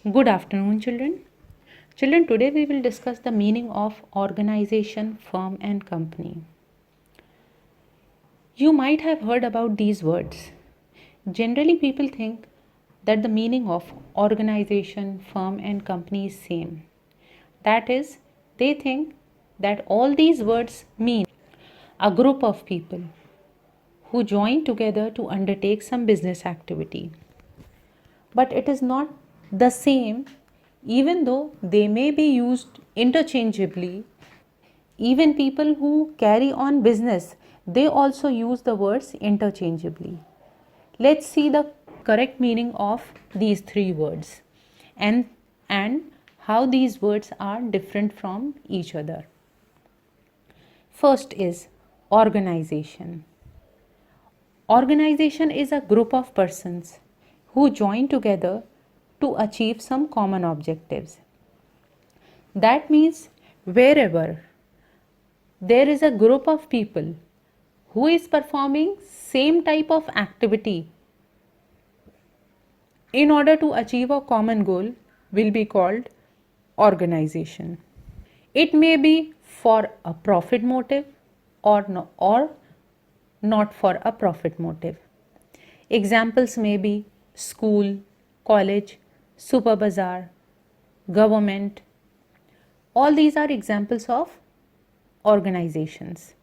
Good afternoon, children. Children, today we will discuss the meaning of organization, firm, and company. You might have heard about these words. Generally, people think that the meaning of organization, firm, and company is same. That is, they think that all these words mean a group of people who join together to undertake some business activity. But it is not the same, even though they may be used interchangeably. Even people who carry on business, they also use the words interchangeably. Let's see the correct meaning of these three words and how these words are different from each other. First is organization. Organization is a group of persons who join together to achieve some common objectives. That means wherever there is a group of people who is performing same type of activity in order to achieve a common goal will be called organization. It may be for a profit motive or not for a profit motive. Examples may be school, college, super bazaar, government. All these are examples of organizations.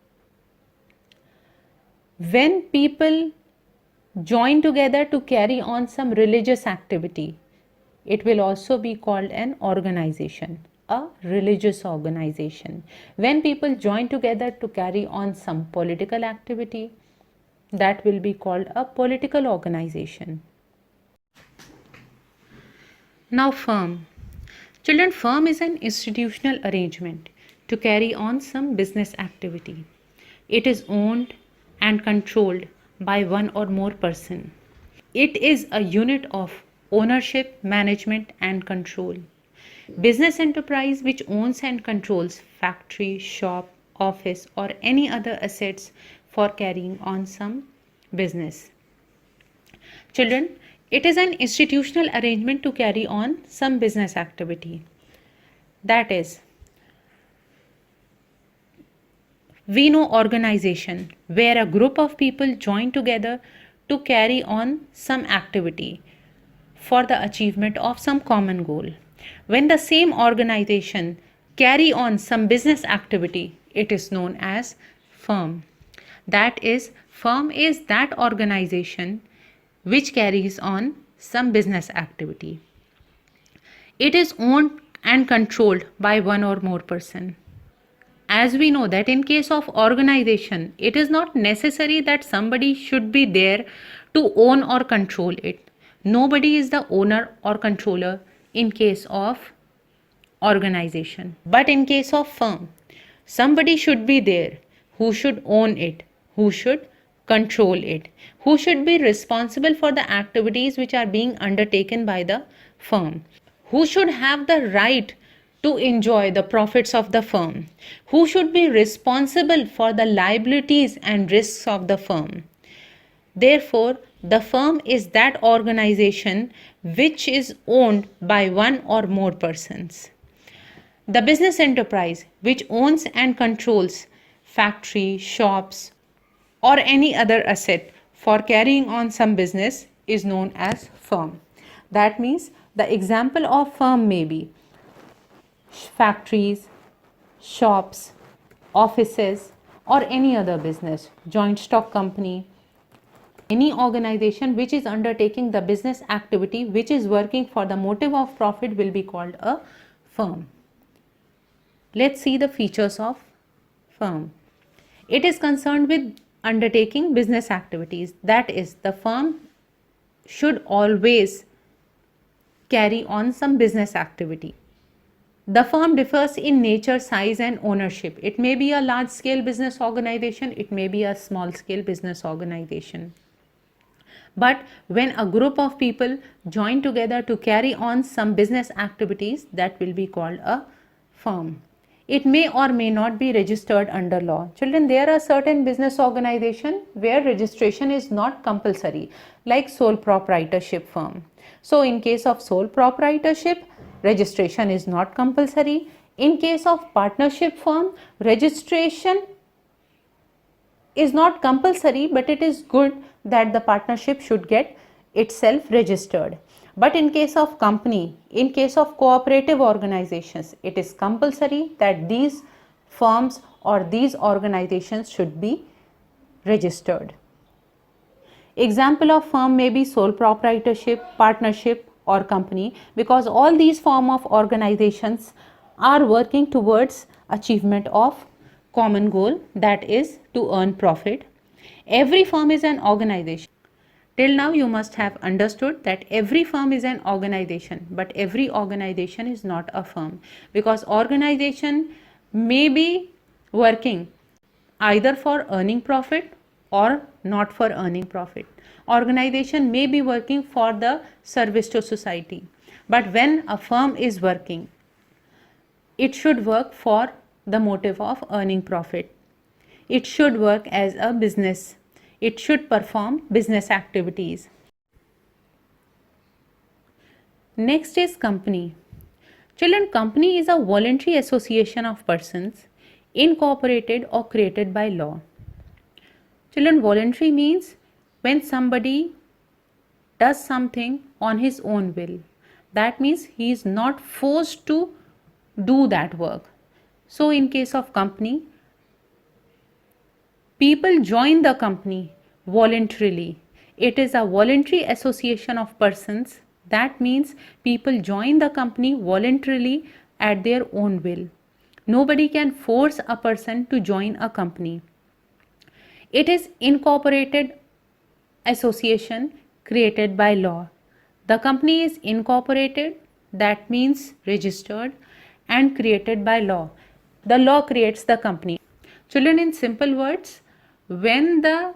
When people join together to carry on some religious activity, it will also be called an organization, a religious organization. When people join together to carry on some political activity, that will be called a political organization. Now, firm. Children, firm is an institutional arrangement to carry on some business activity. It is owned and controlled by one or more person. It is a unit of ownership, management, and control. Business enterprise which owns and controls factory, shop, office, or any other assets for carrying on some business. Children, it is an institutional arrangement to carry on some business activity. That is, we know organization where a group of people join together to carry on some activity for the achievement of some common goal. When the same organization carry on some business activity, it is known as firm. That is, firm is that organization which carries on some business activity. It is owned and controlled by one or more person. As we know that in case of organization, it is not necessary that somebody should be there to own or control it. Nobody is the owner or controller in case of organization. But in case of firm, somebody should be there who should own it, who should control it, who should be responsible for the activities which are being undertaken by the firm, who should have the right to enjoy the profits of the firm, who should be responsible for the liabilities and risks of the firm. Therefore, the firm is that organization which is owned by one or more persons. The business enterprise which owns and controls factory, shops, or any other asset for carrying on some business is known as firm. That means the example of firm may be factories, shops, offices, or any other business, joint stock company, any organization which is undertaking the business activity which is working for the motive of profit will be called a firm. Let's see the features of firm. It is concerned with undertaking business activities. That is, the firm should always carry on some business activity. The firm differs in nature, size, and ownership. It may be a large scale business organization, it may be a small scale business organization. But when a group of people join together to carry on some business activities, that will be called a firm. It may or may not be registered under law. Children, there are certain business organizations where registration is not compulsory, like sole proprietorship firm. So in case of sole proprietorship, registration is not compulsory. In case of partnership firm, registration is not compulsory, but it is good that the partnership should get itself registered. But in case of company, in case of cooperative organizations, it is compulsory that these firms or these organizations should be registered. Example of firm may be sole proprietorship, partnership or company, because all these form of organizations are working towards achievement of common goal, that is to earn profit. Every firm is an organization. Till now you must have understood that every firm is an organization, but every organization is not a firm, because organization may be working either for earning profit or not for earning profit. Organization may be working for the service to society, but when a firm is working, it should work for the motive of earning profit. It should work as a business. It should perform business activities. Next is company. Children, company is a voluntary association of persons incorporated or created by law. Children, voluntary means when somebody does something on his own will. That means he is not forced to do that work. So in case of company, people join the company voluntarily. It is a voluntary association of persons. That means people join the company voluntarily at their own will. Nobody can force a person to join a company. It is incorporated association created by law. The company is incorporated, that means registered, and created by law. The law creates the company. Children, in simple words, when the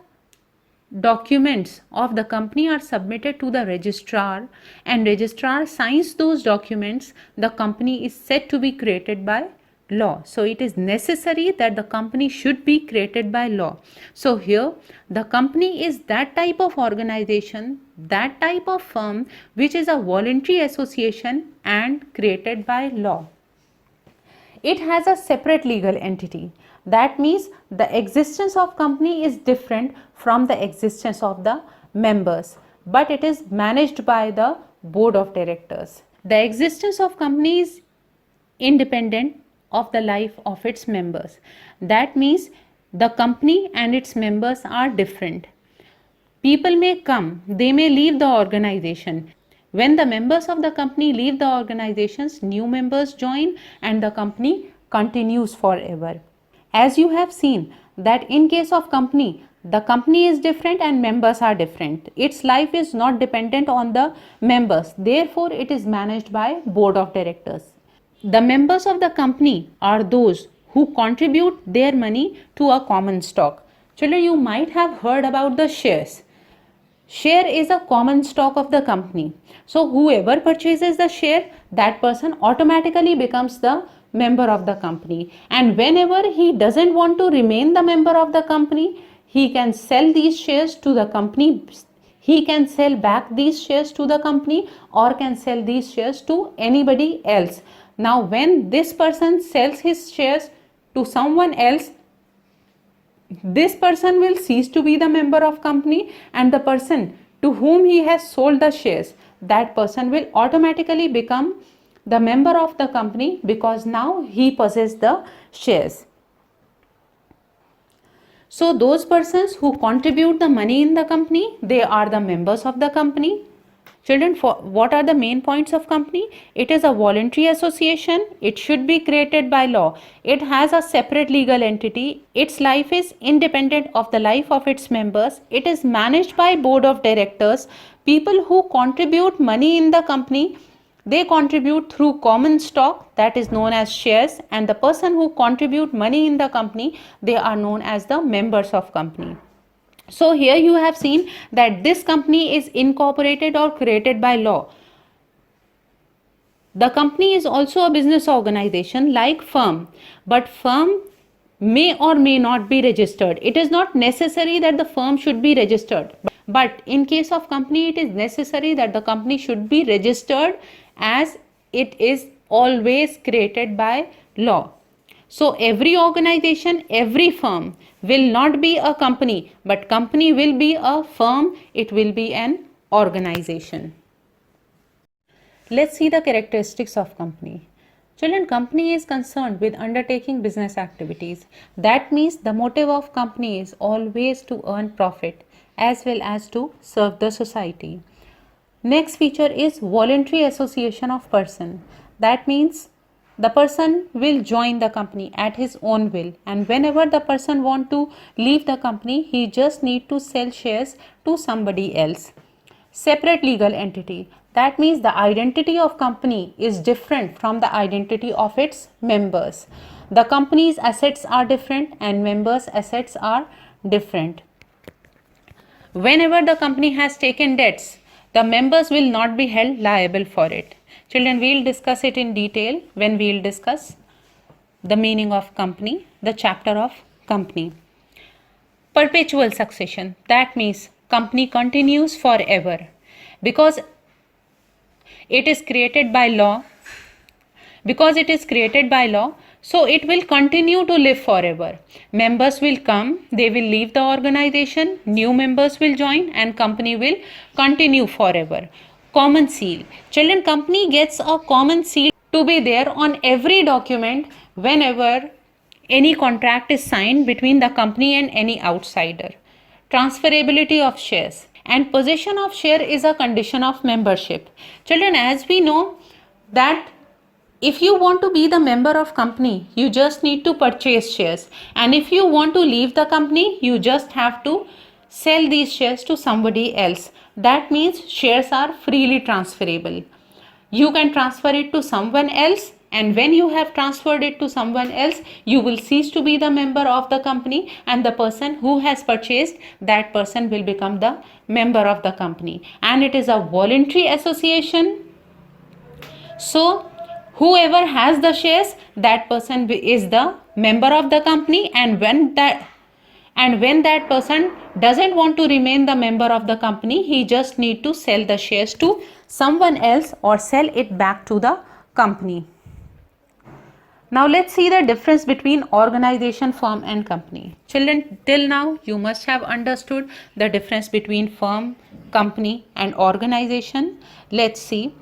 documents of the company are submitted to the registrar and registrar signs those documents, the company is said to be created by law. So it is necessary that the company should be created by law. So here the company is that type of organization, that type of firm which is a voluntary association and created by law. It has a separate legal entity. That means the existence of company is different from the existence of the members, but it is managed by the board of directors. The existence of company is independent of the life of its members. That means the company and its members are different. People may come, they may leave the organization. When the members of the company leave the organizations, new members join and the company continues forever. As you have seen that in case of company, the company is different and members are different. Its life is not dependent on the members. Therefore, it is managed by board of directors. The members of the company are those who contribute their money to a common stock. Children, you might have heard about the shares. Share is a common stock of the company. So whoever purchases the share, that person automatically becomes the member of the company. And whenever he doesn't want to remain the member of the company, he can sell these shares to the company. He can sell back these shares to the company or can sell these shares to anybody else. Now when this person sells his shares to someone else, this person will cease to be the member of company, and the person to whom he has sold the shares, that person will automatically become the member of the company because now he possesses the shares. So those persons who contribute the money in the company, they are the members of the company. Children, what are the main points of company? It is a voluntary association. It should be created by law. It has a separate legal entity. Its life is independent of the life of its members. It is managed by board of directors. People who contribute money in the company, they contribute through common stock, that is known as shares, and the person who contribute money in the company, they are known as the members of company. So here you have seen that this company is incorporated or created by law. The company is also a business organization like firm, but firm may or may not be registered. It is not necessary that the firm should be registered, but in case of company, it is necessary that the company should be registered, as it is always created by law. So every organization, every firm will not be a company, but company will be a firm, it will be an organization. Let's see the characteristics of company. Children, company is concerned with undertaking business activities. That means the motive of company is always to earn profit as well as to serve the society. Next feature is voluntary association of person. That means the person will join the company at his own will, and whenever the person want to leave the company, he just need to sell shares to somebody else. Separate legal entity. That means the identity of company is different from the identity of its members. The company's assets are different and members' assets are different. Whenever the company has taken debts, the members will not be held liable for it. Children, we will discuss it in detail when we will discuss the meaning of company, the chapter of company. Perpetual succession. That means company continues forever because it is created by law. Because it is created by law, so it will continue to live forever. Members will come, they will leave the organization, new members will join, and company will continue forever. Common seal. Children, company gets a common seal to be there on every document whenever any contract is signed between the company and any outsider. Transferability of shares. And possession of share is a condition of membership. Children, as we know that if you want to be the member of company, you just need to purchase shares, and if you want to leave the company, you just have to sell these shares to somebody else. That means shares are freely transferable. You can transfer it to someone else, and when you have transferred it to someone else, you will cease to be the member of the company, and the person who has purchased, that person will become the member of the company. And it is a voluntary association. So whoever has the shares, that person is the member of the company, and when that person doesn't want to remain the member of the company, he just need to sell the shares to someone else or sell it back to the company. Now let's see the difference between organization, firm and company. Children, till now you must have understood the difference between firm, company and organization. Let's see.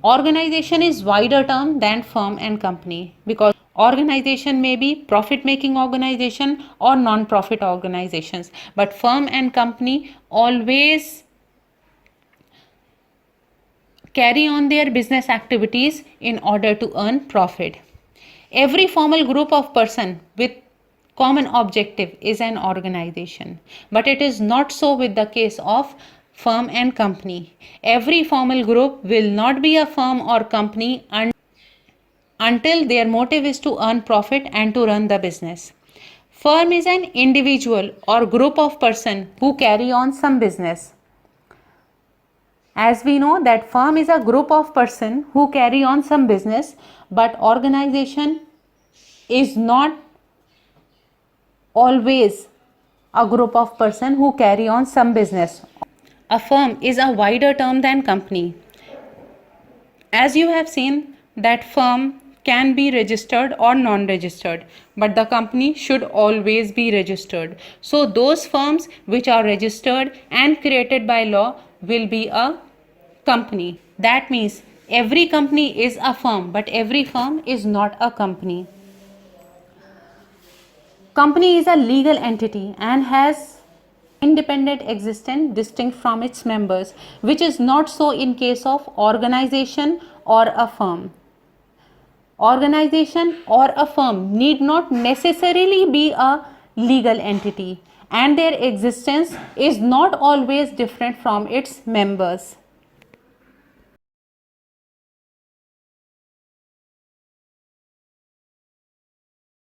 Organization is wider term than firm and company, because organization may be profit making organization or non-profit organizations, but firm and company always carry on their business activities in order to earn profit. Every formal group of person with common objective is an organization, but it is not so with the case of firm and company. Every formal group will not be a firm or company until their motive is to earn profit and to run the business. Firm is an individual or group of person who carry on some business. As we know that firm is a group of person who carry on some business, but organization is not always a group of person who carry on some business. A firm is a wider term than company. As you have seen that firm can be registered or non-registered, but the company should always be registered. So those firms which are registered and created by law will be a company. That means every company is a firm, but every firm is not a company. Company is a legal entity and has independent existence distinct from its members, which is not so in case of organization or a firm. Organization or a firm need not necessarily be a legal entity, and their existence is not always different from its members.